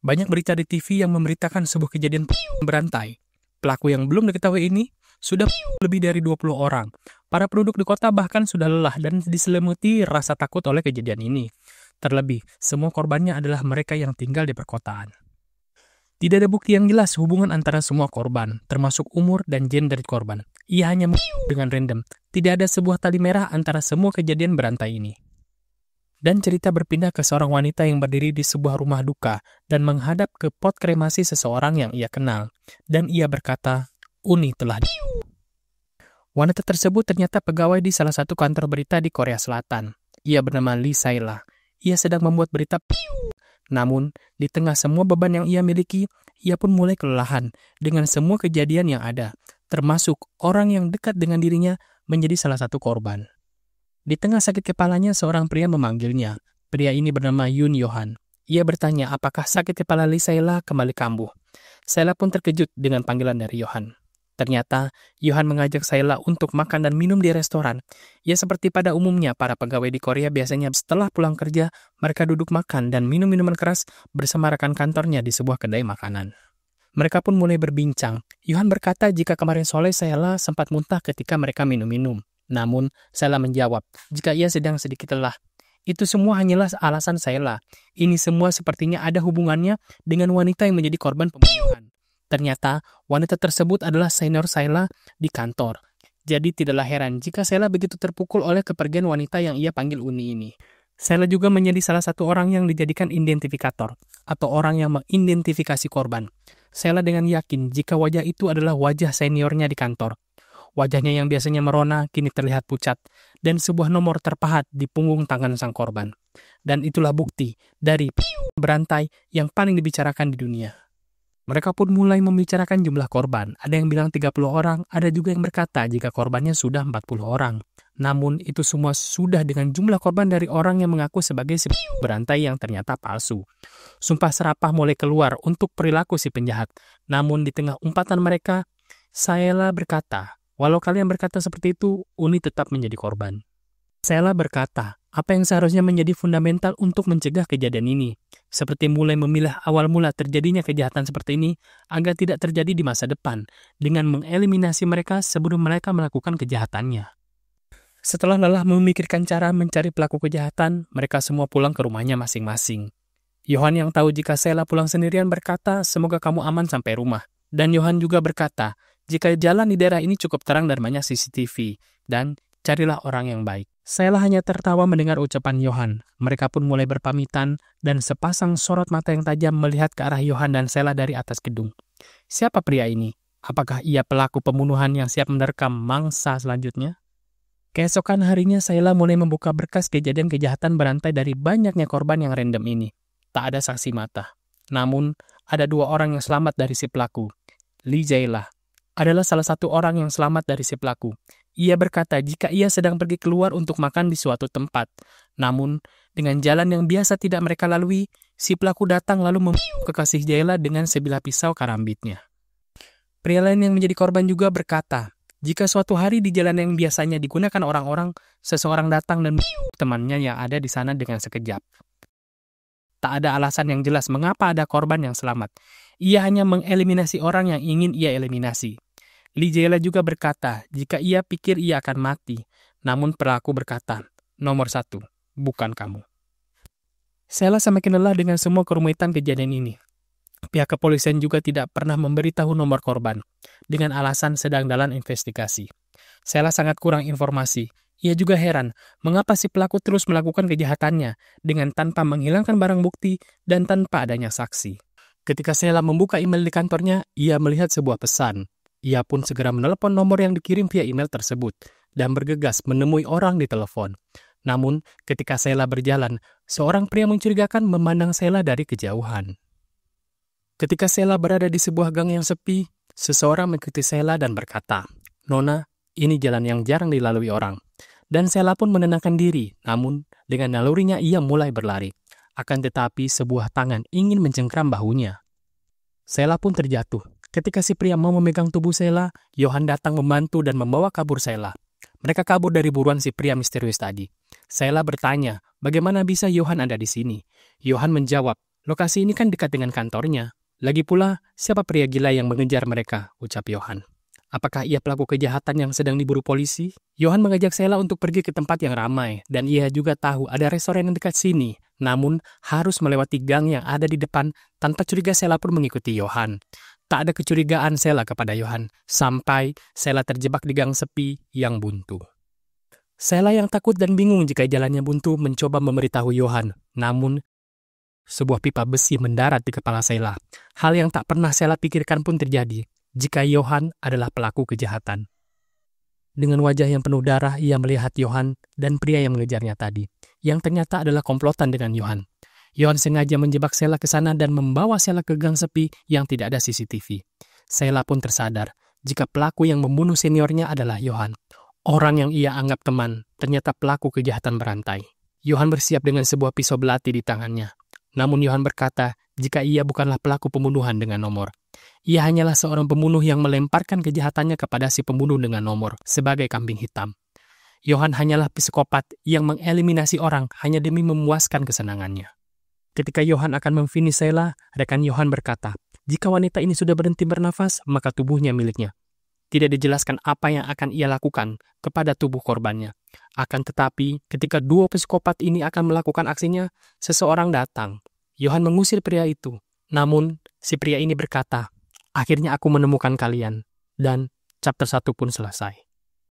Banyak berita di TV yang memberitakan sebuah kejadian berantai. Pelaku yang belum diketahui ini sudah lebih dari 20 orang. Para penduduk di kota bahkan sudah lelah dan diselimuti rasa takut oleh kejadian ini. Terlebih, semua korbannya adalah mereka yang tinggal di perkotaan. Tidak ada bukti yang jelas hubungan antara semua korban, termasuk umur dan gender korban. Ia hanya dengan random. Tidak ada sebuah tali merah antara semua kejadian berantai ini. Dan cerita berpindah ke seorang wanita yang berdiri di sebuah rumah duka dan menghadap ke pot kremasi seseorang yang ia kenal. Dan ia berkata, Uni telah Wanita tersebut ternyata pegawai di salah satu kantor berita di Korea Selatan. Ia bernama Lee Saila. Ia sedang membuat berita. Namun, di tengah semua beban yang ia miliki, ia pun mulai kelelahan dengan semua kejadian yang ada, termasuk orang yang dekat dengan dirinya menjadi salah satu korban. Di tengah sakit kepalanya, seorang pria memanggilnya. Pria ini bernama Yoon Yohan. Ia bertanya apakah sakit kepala Lee Saila kembali kambuh. Saila pun terkejut dengan panggilan dari Yohan. Ternyata, Yohan mengajak Saila untuk makan dan minum di restoran. Ya seperti pada umumnya, para pegawai di Korea biasanya setelah pulang kerja, mereka duduk makan dan minum minuman keras bersama rekan kantornya di sebuah kedai makanan. Mereka pun mulai berbincang. Yohan berkata jika kemarin sore Saila sempat muntah ketika mereka minum-minum. Namun, Saila menjawab, jika ia sedang sedikit lelah. Itu semua hanyalah alasan Saila. Ini semua sepertinya ada hubungannya dengan wanita yang menjadi korban pembunuhan. Ternyata, wanita tersebut adalah senior Saila di kantor. Jadi tidaklah heran jika Saila begitu terpukul oleh kepergian wanita yang ia panggil Uni ini. Saila juga menjadi salah satu orang yang dijadikan identifikator, atau orang yang mengidentifikasi korban. Saila dengan yakin jika wajah itu adalah wajah seniornya di kantor. Wajahnya yang biasanya merona kini terlihat pucat, dan sebuah nomor terpahat di punggung tangan sang korban. Dan itulah bukti dari berantai yang paling dibicarakan di dunia. Mereka pun mulai membicarakan jumlah korban. Ada yang bilang 30 orang, ada juga yang berkata jika korbannya sudah 40 orang. Namun itu semua sudah dengan jumlah korban dari orang yang mengaku sebagai si berantai yang ternyata palsu. Sumpah serapah mulai keluar untuk perilaku si penjahat. Namun di tengah umpatan mereka, Saila berkata, walau kalian berkata seperti itu, Uni tetap menjadi korban. Saila berkata, apa yang seharusnya menjadi fundamental untuk mencegah kejadian ini? Seperti mulai memilah awal mula terjadinya kejahatan seperti ini agar tidak terjadi di masa depan, dengan mengeliminasi mereka sebelum mereka melakukan kejahatannya. Setelah lelah memikirkan cara mencari pelaku kejahatan, mereka semua pulang ke rumahnya masing-masing. Yohan yang tahu jika Saila pulang sendirian berkata, semoga kamu aman sampai rumah. Dan Yohan juga berkata, jika jalan di daerah ini cukup terang dan banyak CCTV, dan carilah orang yang baik. Saila hanya tertawa mendengar ucapan Yohan. Mereka pun mulai berpamitan, dan sepasang sorot mata yang tajam melihat ke arah Yohan dan Saila dari atas gedung. Siapa pria ini? Apakah ia pelaku pembunuhan yang siap menerkam mangsa selanjutnya? Keesokan harinya, Saila mulai membuka berkas kejadian kejahatan berantai dari banyaknya korban yang random ini. Tak ada saksi mata. Namun, ada 2 orang yang selamat dari si pelaku. Lee Jae-lah adalah salah satu orang yang selamat dari si pelaku. Ia berkata jika ia sedang pergi keluar untuk makan di suatu tempat. Namun, dengan jalan yang biasa tidak mereka lalui, si pelaku datang lalu membunuh kekasih Jae-lah dengan sebilah pisau karambitnya. Pria lain yang menjadi korban juga berkata, jika suatu hari di jalan yang biasanya digunakan orang-orang, seseorang datang dan membunuh temannya yang ada di sana dengan sekejap. Tak ada alasan yang jelas mengapa ada korban yang selamat. Ia hanya mengeliminasi orang yang ingin ia eliminasi. Lee Jae-lah juga berkata, jika ia pikir ia akan mati. Namun pelaku berkata, nomor 1, bukan kamu. Saila semakin lelah dengan semua kerumitan kejadian ini. Pihak kepolisian juga tidak pernah memberitahu nomor korban, dengan alasan sedang dalam investigasi. Saila sangat kurang informasi. Ia juga heran, mengapa si pelaku terus melakukan kejahatannya, dengan tanpa menghilangkan barang bukti dan tanpa adanya saksi. Ketika Saila membuka email di kantornya, ia melihat sebuah pesan. Ia pun segera menelepon nomor yang dikirim via email tersebut dan bergegas menemui orang di telepon. Namun, ketika Saila berjalan, seorang pria mencurigakan memandang Saila dari kejauhan. Ketika Saila berada di sebuah gang yang sepi, seseorang mengikuti Saila dan berkata, "Nona, ini jalan yang jarang dilalui orang." Dan Saila pun menenangkan diri, namun dengan nalurinya ia mulai berlari. Akan tetapi sebuah tangan ingin mencengkram bahunya. Saila pun terjatuh. Ketika si pria mau memegang tubuh Saila, Yohan datang membantu dan membawa kabur Saila. Mereka kabur dari buruan si pria misterius tadi. Saila bertanya, bagaimana bisa Yohan ada di sini? Yohan menjawab, Lokasi ini kan dekat dengan kantornya. Lagi pula, siapa pria gila yang mengejar mereka, ucap Yohan. Apakah ia pelaku kejahatan yang sedang diburu polisi? Yohan mengajak Sheila untuk pergi ke tempat yang ramai, dan ia juga tahu ada restoran yang dekat sini. Namun, harus melewati gang yang ada di depan. Tanpa curiga, Sheila pun mengikuti Yohan. Tak ada kecurigaan Sheila kepada Yohan, sampai Sheila terjebak di gang sepi yang buntu. Sheila yang takut dan bingung jika jalannya buntu mencoba memberitahu Yohan, namun sebuah pipa besi mendarat di kepala Sheila. Hal yang tak pernah Sheila pikirkan pun terjadi jika Yohan adalah pelaku kejahatan. Dengan wajah yang penuh darah, ia melihat Yohan dan pria yang mengejarnya tadi, yang ternyata adalah komplotan dengan Yohan. Yohan sengaja menjebak Sheila ke sana dan membawa Sheila ke gang sepi yang tidak ada CCTV. Sheila pun tersadar jika pelaku yang membunuh seniornya adalah Yohan. Orang yang ia anggap teman, ternyata pelaku kejahatan berantai. Yohan bersiap dengan sebuah pisau belati di tangannya. Namun Yohan berkata jika ia bukanlah pelaku pembunuhan dengan nomor. Ia hanyalah seorang pembunuh yang melemparkan kejahatannya kepada si pembunuh dengan nomor sebagai kambing hitam. Yohan hanyalah psikopat yang mengeliminasi orang hanya demi memuaskan kesenangannya. Ketika Yohan akan memfinish Sheila, rekan Yohan berkata, jika wanita ini sudah berhenti bernafas, maka tubuhnya miliknya. Tidak dijelaskan apa yang akan ia lakukan kepada tubuh korbannya. Akan tetapi, ketika duo psikopat ini akan melakukan aksinya, seseorang datang. Yohan mengusir pria itu. Namun, si pria ini berkata, akhirnya aku menemukan kalian. Dan chapter 1 pun selesai.